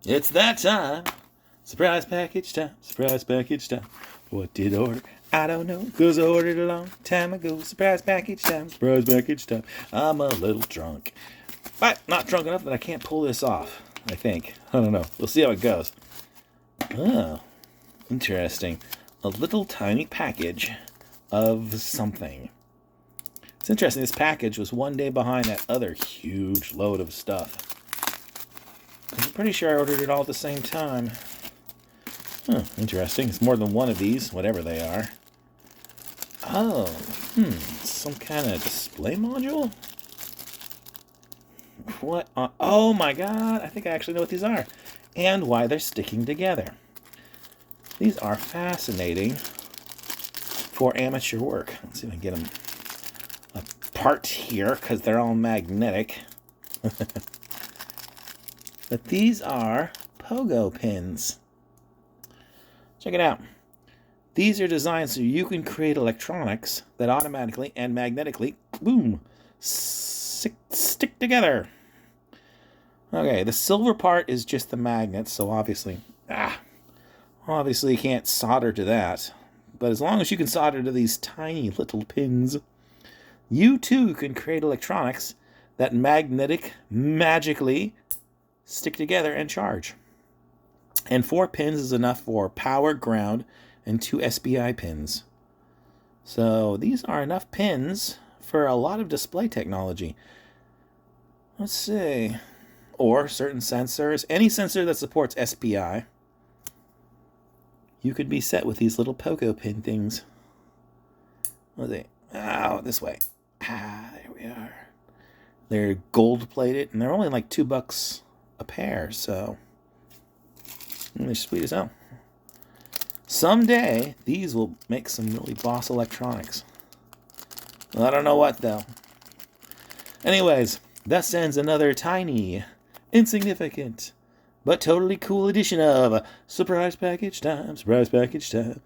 It's that time. Surprise package time. Surprise package time. What did I order? I don't know, 'cause I ordered a long time ago. Surprise package time. Surprise package time. I'm a little drunk. But not drunk enough that I can't pull this off, I think. I don't know. We'll see how it goes. Oh, interesting. A little tiny package of something. It's interesting. This package was one day behind that other huge load of stuff. I'm pretty sure I ordered it all at the same time. Interesting. It's more than one of these, whatever they are. Oh, some kind of display module? What? Oh my god, I think I actually know what these are. And why they're sticking together. These are fascinating for amateur work. Let's see if I can get them apart here, because they're all magnetic. But these are pogo pins. Check it out. These are designed so you can create electronics that automatically and magnetically, boom, stick together. Okay, the silver part is just the magnet, so obviously you can't solder to that. But as long as you can solder to these tiny little pins, you too can create electronics that magically stick together and charge. And 4 pins is enough for power, ground, and 2 SPI pins. So these are enough pins for a lot of display technology. Let's see. Or certain sensors. Any sensor that supports SPI. You could be set with these little pogo pin things. Let's see. Oh, this way. There we are. They're gold plated, and they're only like $2 a pair, so they're sweet as hell. Someday, these will make some really boss electronics. Well, I don't know what, though. Anyways, thus ends another tiny, insignificant, but totally cool edition of Surprise Package Time. Surprise Package Time.